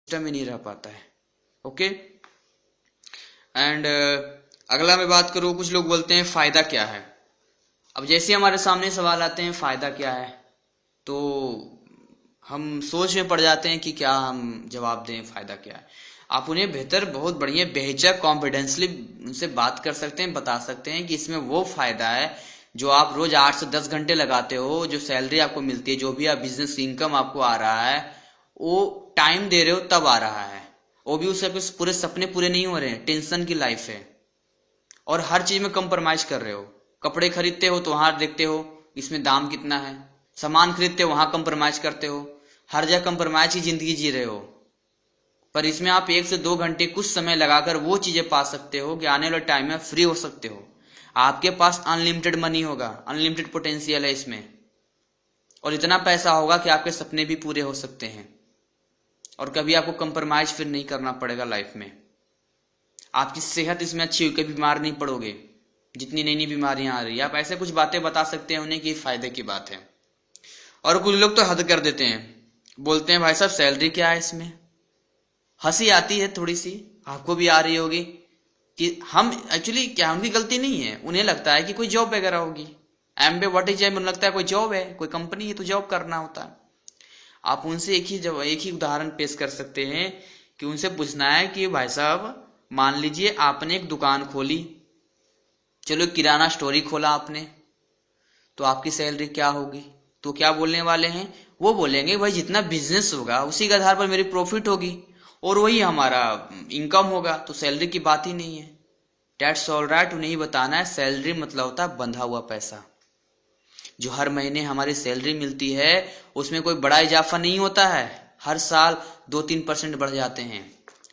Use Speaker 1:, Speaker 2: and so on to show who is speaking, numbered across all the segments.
Speaker 1: System ही नहीं रह पाता है। ओके। एंड अगला मैं बात करूं, कुछ लोग बोलते हैं फायदा क्या है। अब जैसे हमारे सामने सवाल आते हैं फायदा क्या है, तो हम सोच में पड़ जाते हैं कि क्या हम जवाब दें फायदा क्या है। आप उन्हें बेहतर, बहुत बढ़िया, बेहिचक, कॉन्फिडेंसली उनसे बात कर सकते हैं, बता सकते हैं कि इसमें वो फायदा है जो आप रोज 8 से 10 घंटे लगाते हो, जो सैलरी आपको मिलती है, जो भी आप बिजनेस इनकम आपको आ रहा है, वो टाइम दे रहे हो तब आ रहा है। वो भी उससे पूरे सपने पूरे नहीं हो रहे हैं, टेंशन की लाइफ है और हर चीज में कंप्रोमाइज कर रहे हो। कपड़े खरीदते हो तो वहां देखते हो इसमें दाम कितना है, सामान खरीदते हो वहां कंप्रोमाइज करते हो, हर जगह कंप्रोमाइज की जिंदगी जी रहे हो। पर इसमें आप 1 से 2 घंटे कुछ समय लगाकर वो चीजें पा सकते हो कि आने वाले टाइम में फ्री हो सकते हो। आपके पास अनलिमिटेड मनी होगा, अनलिमिटेड पोटेंशियल है इसमें, और इतना पैसा होगा कि आपके सपने भी पूरे हो सकते हैं और कभी आपको कंप्रोमाइज फिर नहीं करना पड़ेगा लाइफ में। आपकी सेहत इसमें अच्छी हुई, कभी बीमार नहीं पड़ोगे। जितनी नई नई बीमारियां आ रही है, आप ऐसे कुछ बातें बता सकते हैं उन्हें कि फायदे की बात है। और कुछ लोग तो हद कर देते हैं, बोलते हैं भाई साहब सैलरी क्या है इसमें। हंसी आती है थोड़ी सी, आपको भी आ रही होगी कि हम एक्चुअली क्या, उनकी गलती नहीं है, उन्हें लगता है कि कोई जॉब वगैरह होगी। एमबे व्हाट इज, उन्हें लगता है कोई जॉब है, कोई कंपनी है तो जॉब करना होता है। आप उनसे एक ही उदाहरण पेश कर सकते हैं कि उनसे पूछना है कि भाई साहब मान लीजिए आपने एक दुकान खोली, चलो किराना स्टोर ही खोला आपने, तो आपकी सैलरी क्या होगी। तो क्या बोलने वाले हैं, वो बोलेंगे भाई जितना बिजनेस होगा उसी के आधार पर मेरी प्रॉफिट होगी और वही हमारा इनकम होगा, तो सैलरी की बात ही नहीं है। That's all right. उन्हें ही बताना है सैलरी मतलब होता है बंधा हुआ पैसा। जो हर महीने हमारी सैलरी मिलती है उसमें कोई बड़ा इजाफा नहीं होता है, हर साल 2-3% बढ़ जाते हैं।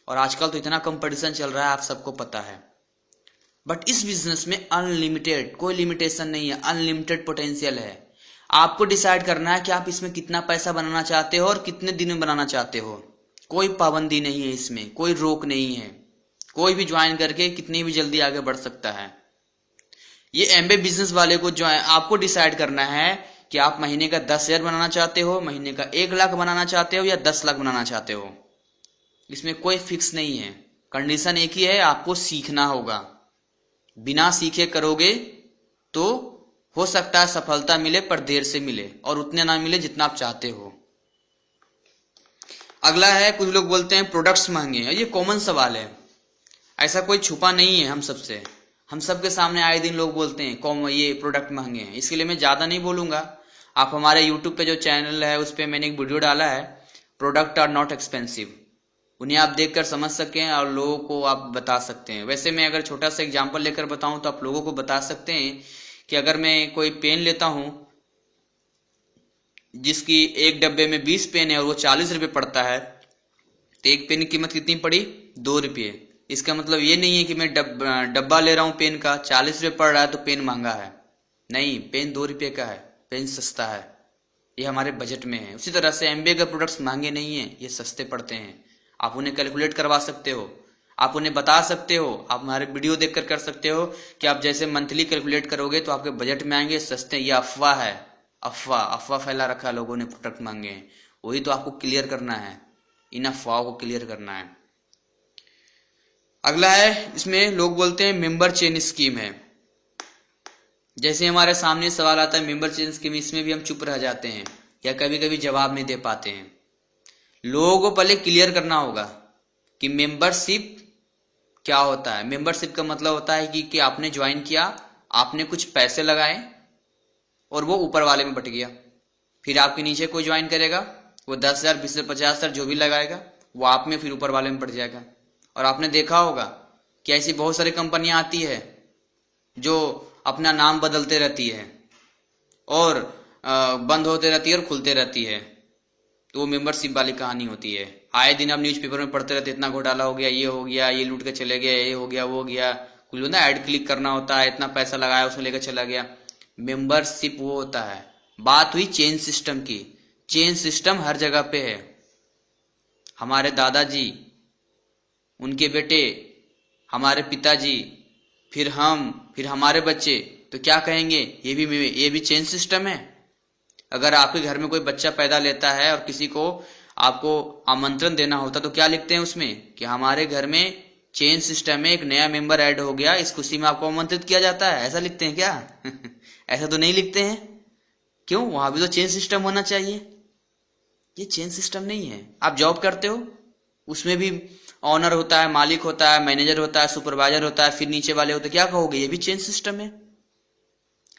Speaker 1: और आजकल तो इतना कंपटीशन चल रहा है, आप सबको पता है। बट इस बिजनेस में अनलिमिटेड, कोई लिमिटेशन नहीं है, अनलिमिटेड पोटेंशियल है। आपको डिसाइड करना है कि आप इसमें कितना पैसा बनाना चाहते हो और कितने दिन में बनाना चाहते हो। कोई पाबंदी नहीं है इसमें, कोई रोक नहीं है, कोई भी ज्वाइन करके कितनी भी जल्दी आगे बढ़ सकता है। ये एमबे बिजनेस वाले को जो है आपको डिसाइड करना है कि आप महीने का 10,000 बनाना चाहते हो, महीने का 1 लाख बनाना चाहते हो या 10 लाख बनाना चाहते हो। इसमें कोई फिक्स नहीं है, कंडीशन एक ही है, आपको सीखना होगा। बिना सीखे करोगे तो हो सकता है सफलता मिले पर देर से मिले और उतने ना मिले जितना आप चाहते हो। अगला है, कुछ लोग बोलते हैं प्रोडक्ट्स महंगे हैं। ये कॉमन सवाल है, ऐसा कोई छुपा नहीं है हम सबसे, हम सबके सामने आए दिन लोग बोलते हैं ये प्रोडक्ट महंगे हैं। इसके लिए मैं ज्यादा नहीं बोलूंगा। आप हमारे यूट्यूब पे जो चैनल है उस पर मैंने एक वीडियो डाला है, प्रोडक्ट आर नॉट एक्सपेंसिव। उन्हें आप देखकर समझ सकें और लोगों को आप बता सकते हैं। वैसे मैं अगर छोटा सा एग्जांपल लेकर बताऊं तो आप लोगों को बता सकते हैं कि अगर मैं कोई पेन लेता हूं जिसकी एक डब्बे में 20 पेन है और वो 40 रुपये पड़ता है, तो एक पेन की कीमत कितनी पड़ी, 2 रुपये। इसका मतलब ये नहीं है कि मैं डब्बा ले रहा हूं पेन का, 40 रुपये पड़ रहा है तो पेन महंगा है। नहीं, पेन 2 रुपये का है, पेन सस्ता है, ये हमारे बजट में है। उसी तरह से एमबीए के प्रोडक्ट्स महंगे नहीं है, ये सस्ते पड़ते हैं। आप उन्हें कैलकुलेट करवा सकते हो, आप उन्हें बता सकते हो, आप हमारे वीडियो देखकर कर सकते हो कि आप जैसे मंथली कैलकुलेट करोगे तो आपके बजट में आएंगे, सस्ते। ये अफवाह है, अफवाह फैला रखा है लोगों ने, प्रोडक्ट महंगे हैं। वही तो आपको क्लियर करना है, इन अफवाहों को क्लियर करना है। अगला है, इसमें लोग बोलते हैं मेंबर चेन स्कीम है। जैसे हमारे सामने सवाल आता है मेंबर चेन स्कीम, इसमें भी हम चुप रह जाते हैं या कभी कभी जवाब नहीं दे पाते हैं। लोगों को पहले क्लियर करना होगा कि मेंबरशिप क्या होता है। मेंबरशिप का मतलब होता है कि आपने ज्वाइन किया, आपने कुछ पैसे लगाए और वो ऊपर वाले में बट गया। फिर आपके नीचे कोई ज्वाइन करेगा, वो 10,000, 20,000, 50,000 जो भी लगाएगा वो आप में फिर ऊपर वाले में बढ़ जाएगा। और आपने देखा होगा कि ऐसी बहुत सारी कंपनियां आती है जो अपना नाम बदलते रहती है और बंद होते रहती है और खुलते रहती है, तो वो मेंबरशिप वाली कहानी होती है। आए दिन आप न्यूज़पेपर में पढ़ते रहते, इतना घोटाला हो गया, ये हो गया, ये लूट के चले गए, ये हो गया, वो हो गया। कुछ ना ऐड क्लिक करना होता है, इतना पैसा लगाया उसमें लेकर चला गया। मेंबरशिप वो होता है। बात हुई चेन सिस्टम की, चेन सिस्टम हर जगह पे है। हमारे दादाजी, उनके बेटे, हमारे पिताजी, फिर हम, फिर हमारे बच्चे, तो क्या कहेंगे, ये भी चेन सिस्टम है। अगर आपके घर में कोई बच्चा पैदा लेता है और किसी को आपको आमंत्रण देना होता तो क्या लिखते हैं उसमें कि हमारे घर में चेन सिस्टम में एक नया मेंबर ऐड हो गया, इस खुशी में आपको आमंत्रित किया जाता है, ऐसा लिखते हैं क्या? ऐसा तो नहीं लिखते हैं। क्यों? वहां भी तो चेन सिस्टम होना चाहिए। ये चेन सिस्टम नहीं है। आप जॉब करते हो, उसमें भी ऑनर होता है, मालिक होता है, मैनेजर होता है, सुपरवाइजर होता है, फिर नीचे वाले होते हैं। क्या कहोगे? ये भी चेन सिस्टम है।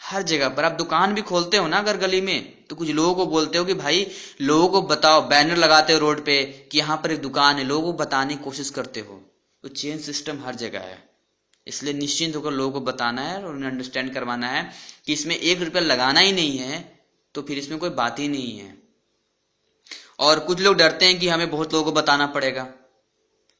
Speaker 1: हर जगह पर आप दुकान भी खोलते हो ना अगर गली में, तो कुछ लोगों को बोलते हो कि भाई लोगों को बताओ, बैनर लगाते हो रोड पे कि यहाँ पर एक दुकान है, लोगों को बताने की कोशिश करते हो। तो चेन सिस्टम हर जगह है, इसलिए निश्चिंत होकर लोगों को बताना है और उन्हें अंडरस्टैंड करवाना है कि इसमें 1 रुपया लगाना ही नहीं है, तो फिर इसमें कोई बात ही नहीं है। और कुछ लोग डरते हैं कि हमें बहुत लोगों को बताना पड़ेगा।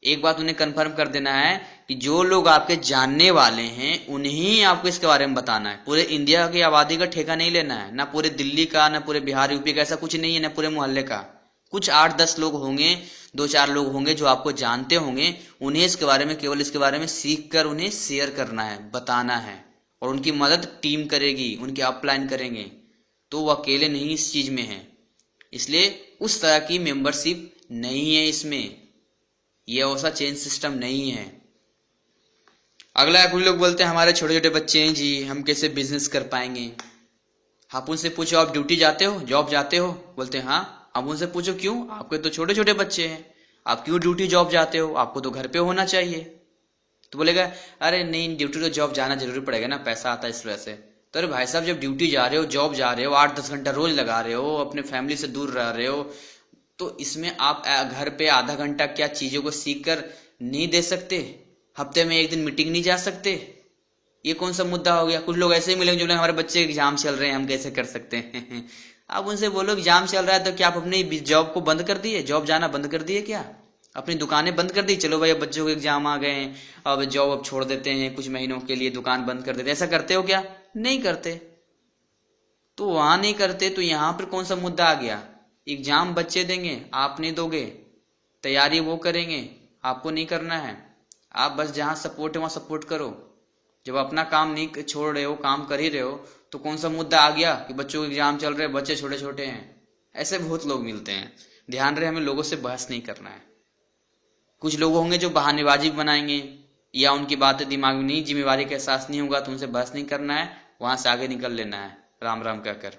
Speaker 1: एक बात उन्हें कंफर्म कर देना है कि जो लोग आपके जानने वाले हैं उन्हीं आपको इसके बारे में बताना है। पूरे इंडिया की आबादी का ठेका नहीं लेना है, ना पूरे दिल्ली का, ना पूरे बिहार यूपी का, ऐसा कुछ नहीं है, ना पूरे मोहल्ले का। कुछ 8-10 लोग होंगे, 2-4 लोग होंगे जो आपको जानते होंगे, उन्हें इसके बारे में, केवल इसके बारे में सीख कर उन्हें शेयर करना है, बताना है, और उनकी मदद टीम करेगी, उनके अपलाइन करेंगे। तो वो अकेले नहीं इस चीज में है, इसलिए उस तरह की मेंबरशिप नहीं है इसमें, ये ऐसा चेन सिस्टम नहीं है। अगला कुछ लोग बोलते हैं हमारे छोटे छोटे बच्चे हैं जी, हम कैसे बिजनेस कर पाएंगे। आप उनसे पूछो आप ड्यूटी जाते हो, जॉब जाते हो? बोलते हैं हाँ। अब उनसे पूछो क्यों? आपके तो छोटे छोटे बच्चे हैं, आप क्यों ड्यूटी जॉब जाते हो? आपको तो घर पे होना चाहिए। तो बोलेगा अरे नहीं, ड्यूटी तो जॉब जाना जरूरी पड़ेगा ना, पैसा आता है इस वजह से। तो अरे भाई साहब, जब ड्यूटी जा रहे हो, जॉब जा रहे हो, 8-10 घंटा रोज लगा रहे हो, अपने फैमिली से दूर रह रहे हो, तो इसमें आप घर पे आधा घंटा क्या चीजों को सीख कर नहीं दे सकते? हफ्ते में 1 दिन मीटिंग नहीं जा सकते? ये कौन सा मुद्दा हो गया? कुछ लोग ऐसे ही मिलेंगे जो हमारे बच्चे एग्जाम चल रहे हैं, हम कैसे कर सकते हैं? आप उनसे बोलो एग्जाम चल रहा है तो क्या आप अपनी जॉब को बंद कर दिए? जॉब जाना बंद कर दिए क्या? अपनी दुकानें बंद कर दी? चलो भाई अब बच्चों के एग्जाम आ गए हैं, अब जॉब अब छोड़ देते हैं, कुछ महीनों के लिए दुकान बंद कर देते। ऐसा करते हो क्या? नहीं करते। तो वहां नहीं करते तो यहां पर कौन सा मुद्दा आ गया? एग्जाम बच्चे देंगे, आप नहीं दोगे, तैयारी वो करेंगे, आपको नहीं करना है। आप बस जहां सपोर्ट है वहां सपोर्ट करो। जब अपना काम नहीं छोड़ रहे हो, काम कर ही रहे हो, तो कौन सा मुद्दा आ गया कि बच्चों के एग्जाम चल रहे हैं, बच्चे छोटे छोटे हैं? ऐसे बहुत लोग मिलते हैं। ध्यान रहे, हमें लोगों से बहस नहीं करना है। कुछ लोग होंगे जो बहानेबाजी बनाएंगे, या उनकी बातें दिमाग में नहीं, जिम्मेवारी का एहसास नहीं होगा, तो उनसे बहस नहीं करना है, वहां से आगे निकल लेना है, राम राम कहकर।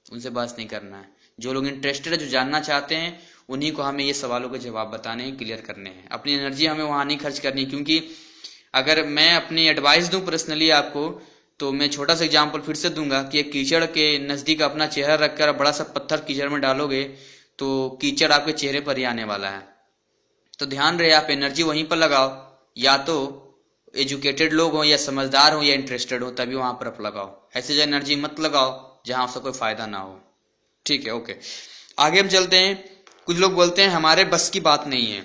Speaker 1: उनसे बहस नहीं करना है। जो लोग इंटरेस्टेड है, जो जानना चाहते हैं, उन्हीं को हमें ये सवालों के जवाब बताने हैं, क्लियर करने हैं। अपनी एनर्जी हमें वहां नहीं खर्च करनी, क्योंकि अगर मैं अपनी एडवाइस दूं पर्सनली आपको, तो मैं छोटा सा एग्जाम्पल फिर से दूंगा कि एक कीचड़ के नजदीक अपना चेहरा रखकर बड़ा सा पत्थर कीचड़ में डालोगे तो कीचड़ आपके चेहरे पर ही आने वाला है। तो ध्यान रहे, आप एनर्जी वहीं पर लगाओ, या तो एजुकेटेड लोग हो, या समझदार हो, या इंटरेस्टेड हो, तभी वहां पर आप लगाओ। ऐसे जो एनर्जी मत लगाओ जहां उसका कोई फायदा ना हो। ठीक है, ओके, आगे हम चलते हैं। कुछ लोग बोलते हैं हमारे बस की बात नहीं है।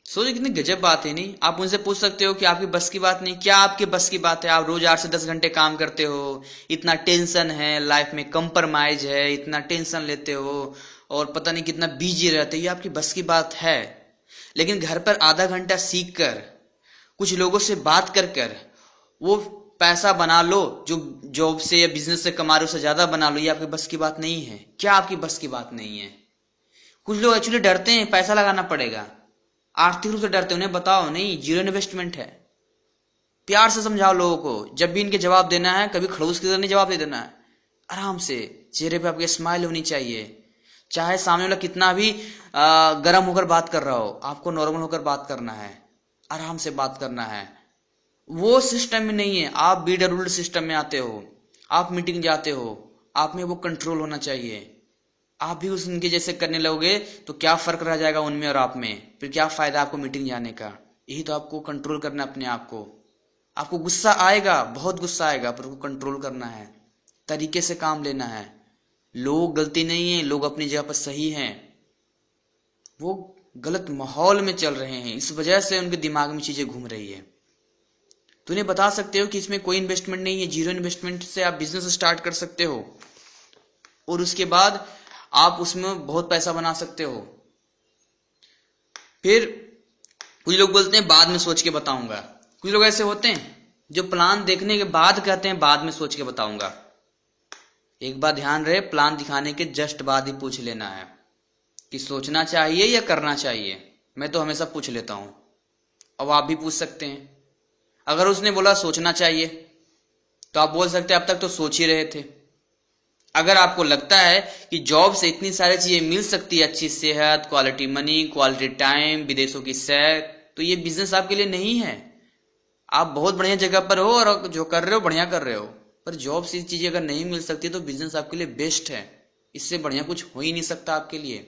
Speaker 1: सोचिए कितनी गजब बात है, नहीं? आप उनसे पूछ सकते हो कि आपकी बस की बात नहीं, क्या आपके बस की बात है? आप रोज 8 से 10 घंटे काम करते हो, इतना टेंशन है लाइफ में, कंप्रोमाइज है, इतना टेंशन लेते हो और पता नहीं कितना बिजी रहते हो, ये आपकी बस की बात है। लेकिन घर पर आधा घंटा सीख कर, कुछ लोगों से बात कर वो पैसा बना लो, जो जॉब से या बिजनेस से कमा रहे हो उससे ज्यादा बना लो, ये आपकी बस की बात नहीं है। क्या आपकी बस की बात नहीं है? कुछ लोग एक्चुअली डरते हैं, पैसा लगाना पड़ेगा, आर्थिक रूप से डरते हैं। उन्हें बताओ नहीं, जीरो इन्वेस्टमेंट है। प्यार से समझाओ लोगों को। जब भी इनके जवाब देना है, कभी खड़ूस की तरह नहीं जवाब दे देना है, आराम से, चेहरे पे आपके स्माइल होनी चाहिए। चाहे सामने वाला कितना भी गर्म होकर बात कर रहा हो, आपको नॉर्मल होकर बात करना है, आराम से बात करना है। वो सिस्टम में नहीं है, आप बीट रूल्ड सिस्टम में आते हो, आप मीटिंग जाते हो, आप में वो कंट्रोल होना चाहिए। आप भी उनके जैसे करने लगोगे तो क्या फर्क रह जाएगा उनमें और आप में? फिर क्या फायदा आपको मीटिंग जाने का? यही तो आपको कंट्रोल करना अपने आप को। आपको गुस्सा आएगा, बहुत गुस्सा आएगा, पर उसको कंट्रोल करना है, तरीके से काम लेना है। लोग गलती नहीं है, लोग अपनी जगह पर सही हैं, वो गलत माहौल में चल रहे हैं, इस वजह से उनके दिमाग में चीजें घूम रही है। तो उन्हें बता सकते हो कि इसमें कोई इन्वेस्टमेंट नहीं है, जीरो इन्वेस्टमेंट से आप बिजनेस स्टार्ट कर सकते हो और उसके बाद आप उसमें बहुत पैसा बना सकते हो। फिर कुछ लोग बोलते हैं बाद में सोच के बताऊंगा। कुछ लोग ऐसे होते हैं जो प्लान देखने के बाद कहते हैं बाद में सोच के बताऊंगा। एक बात ध्यान रहे, प्लान दिखाने के जस्ट बाद ही पूछ लेना है। कि सोचना चाहिए या करना चाहिए। मैं तो हमेशा पूछ लेता हूं, अब आप भी पूछ सकते हैं। अगर उसने बोला सोचना चाहिए तो आप बोल सकते हैं अब तक तो सोच ही रहे थे। अगर आपको लगता है कि जॉब से इतनी सारी चीजें मिल सकती है, अच्छी सेहत, क्वालिटी मनी, क्वालिटी टाइम, विदेशों की सैर, तो ये बिजनेस आपके लिए नहीं है। आप बहुत बढ़िया जगह पर हो और जो कर रहे हो बढ़िया कर रहे हो, पर जॉब से चीजें अगर नहीं मिल सकती तो बिजनेस आपके लिए बेस्ट है। इससे बढ़िया कुछ हो ही नहीं सकता आपके लिए।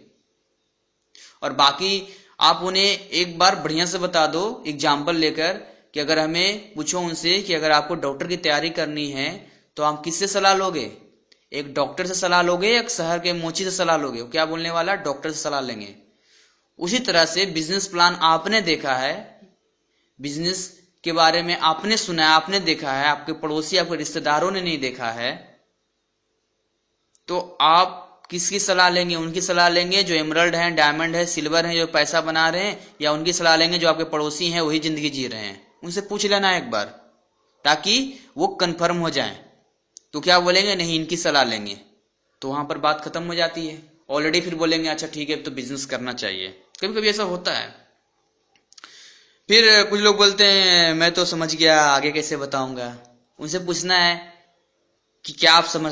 Speaker 1: और बाकी आप उन्हें एक बार बढ़िया से बता दो एग्जाम्पल लेकर कि अगर हमें पूछो उनसे कि अगर आपको डॉक्टर की तैयारी करनी है तो आप किससे सलाह लोगे, एक डॉक्टर से सलाह लोगे या शहर के मोची से सलाह लोगे? क्या बोलने वाला, डॉक्टर से सलाह लेंगे। उसी तरह से बिजनेस प्लान आपने देखा है, बिजनेस के बारे में आपने सुना है, आपने देखा है, आपके पड़ोसी आपके रिश्तेदारों ने नहीं देखा है, तो आप किसकी सलाह लेंगे? उनकी सलाह लेंगे जो एमरल्ड हैं, डायमंड है, सिल्वर है, जो पैसा बना रहे हैं, या उनकी सलाह लेंगे जो आपके पड़ोसी हैं, वही जिंदगी जी रहे हैं? उनसे पूछ लेना एक बार ताकि वो कंफर्म हो जाए। तो क्या बोलेंगे, नहीं इनकी सलाह लेंगे, तो वहां पर बात खत्म हो जाती है। ऑलरेडी फिर बोलेंगे अच्छा ठीक है तो बिजनेस करना चाहिए। कभी कभी ऐसा होता है। फिर कुछ लोग बोलते हैं मैं तो समझ गया, आगे कैसे बताऊंगा। उनसे पूछना है कि क्या आप समझ